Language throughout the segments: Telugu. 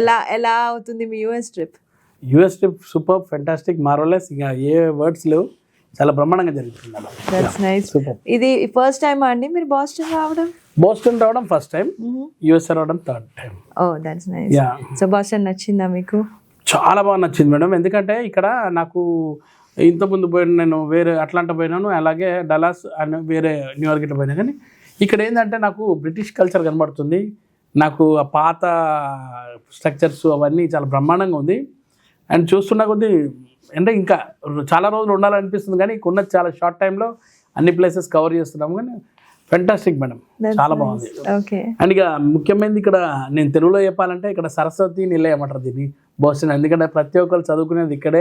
ఎలా ఎలా అవుతుంది మీ US trip? US trip super, fantastic, marvellous, ఇంకా ఏ వర్డ్స్ లేవు, చాలా బ్రహ్మాండంగా జరుగుతుంది అలా. That's nice. సూపర్. ఇది ఫస్ట్ టైం అండి మీరు బాస్టన్ రావడం? బోస్టన్ రావడం ఫస్ట్ టైం, యూఎస్ రావడం third time. Oh that's nice. Yeah, so Boston నచ్చిందా మీకు? చాలా బాగా నచ్చింది మేడం. ఎందుకంటే ఇక్కడ నాకు ఇంతకుముందు పోయిన, నేను వేరే అట్లాంటా పోయినాను, అలాగే డలాస్ అని వేరే న్యూయార్క్ ఇట్లా పోయినా, కానీ ఇక్కడ ఏంటంటే నాకు బ్రిటిష్ కల్చర్ కనబడుతుంది. నాకు ఆ పాత స్ట్రక్చర్స్ అవన్నీ చాలా బ్రహ్మాండంగా ఉంది. అండ్ చూస్తున్న కొద్దీ అంటే ఇంకా చాలా రోజులు ఉండాలనిపిస్తుంది, కానీ ఉన్నది చాలా షార్ట్ టైంలో అన్ని ప్లేసెస్ కవర్ చేస్తున్నాము. కానీ ఫెంటాస్టిక్ మేడం, చాలా బాగుంది. ఓకే. అండ్ ఇక ముఖ్యమైనది ఇక్కడ నేను తెలుగులో చెప్పాలంటే ఇక్కడ సరస్వతి నిలయం అంటారు దీన్ని బోస్టన్. ఎందుకంటే ప్రతి ఒక్కరు చదువుకునేది ఇక్కడే,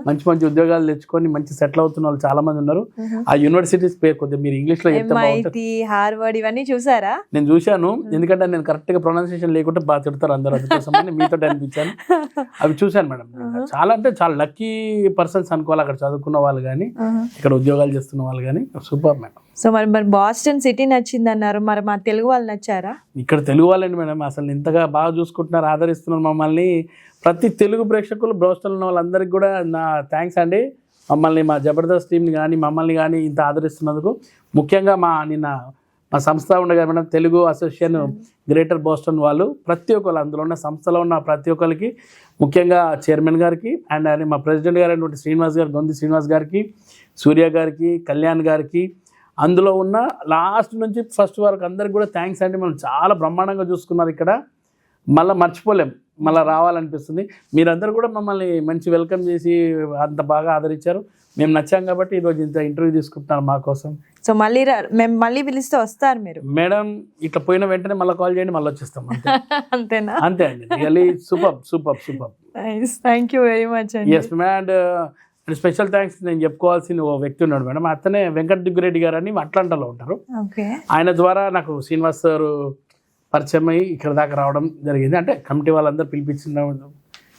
మంచి మంచి ఉద్యోగాలు తెచ్చుకొని మంచి సెటిల్ అవుతున్న వాళ్ళు చాలా మంది ఉన్నారు. ఆ యూనివర్సిటీస్ పేరు కొద్దిగా మీరు ఇంగ్లీష్ లో చెప్తే బాగుంటుంది. MIT, హార్వర్డ్ ఇవన్నీ చూసారా? నేను చూశాను, ఎందుకంటే నేను కరెక్ట్ గా ప్రొనౌన్సియేషన్ లేకుంటే బాగా తిడతారు అందరూ, అందుకోసం మీతో అనిపించాను. అవి చూశాను మేడం. చాలా అంటే చాలా లక్కీ పర్సన్స్ అనుకోవాలి అక్కడ చదువుకున్న వాళ్ళు కానీ, ఇక్కడ ఉద్యోగాలు చేస్తున్న వాళ్ళు కానీ. Super madam. సో మరి మరి బాస్టన్ సిటీ నచ్చింది అన్నారు, మరి మా తెలుగు వాళ్ళు నచ్చారా? ఇక్కడ తెలుగు వాళ్ళండి మేడం, అసలు ఇంతగా బాగా చూసుకుంటున్నారు, ఆదరిస్తున్నారు మమ్మల్ని. ప్రతి తెలుగు ప్రేక్షకులు, బోస్టన్లో ఉన్న వాళ్ళందరికీ కూడా నా థ్యాంక్స్ అండి. మమ్మల్ని, మా జబర్దస్త్ టీంని కానీ మమ్మల్ని కానీ ఇంత ఆదరిస్తున్నందుకు. ముఖ్యంగా మా సంస్థ ఉండగా madam, Telugu association greater Boston వాళ్ళు, ప్రతి ఒక్కరు అందులో ఉన్న సంస్థలో ఉన్న ప్రతి ఒక్కరికి, ముఖ్యంగా చైర్మన్ గారికి అండ్ ఆయన మా ప్రెసిడెంట్ గారు అయినటువంటి శ్రీనివాస్ గారు, గొంతి శ్రీనివాస్ గారికి, సూర్య గారికి, కళ్యాణ్ గారికి, అందులో ఉన్న లాస్ట్ నుంచి ఫస్ట్ వరకు అందరికి కూడా థ్యాంక్స్ అండి. మనం చాలా బ్రహ్మాండంగా చూసుకున్నారు ఇక్కడ, మళ్ళీ మర్చిపోలేం, మళ్ళీ రావాలనిపిస్తుంది. మీరందరూ కూడా మమ్మల్ని మంచి వెల్కమ్ చేసి అంత బాగా ఆదరించారు. మేము నచ్చాం కాబట్టి ఈరోజు ఇంత ఇంటర్వ్యూ తీసుకుంటున్నారు మా కోసం. సో మళ్ళీ మేము మళ్ళీ పిలిస్తే వస్తారు మీరు? మేడం ఇట్లా పోయిన వెంటనే మళ్ళీ కాల్ చేయండి, మళ్ళీ వచ్చేస్తాం. అంతేనా? అంతే అండి. Really super super super. Thank you very much అండి. Yes ma'am. And special thanks నేను చెప్పుకోవాల్సిన ఓ వ్యక్తి ఉన్నాడు మేడం, అతనే వెంకట దుగ్గిరెడ్డి గారు అని అట్లాంటాలో ఉంటారు. ఆయన ద్వారా నాకు శ్రీనివాస్ సార్ పరిచయం అయ్యి ఇక్కడ దాకా రావడం జరిగింది. అంటే కమిటీ వాళ్ళందరూ పిలిపించిన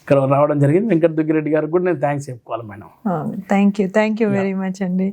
ఇక్కడ రావడం జరిగింది. వెంకట దుగ్గిరెడ్డి గారికి కూడా నేను థ్యాంక్స్ చెప్పుకోవాలి madam. Thank you very much అండి.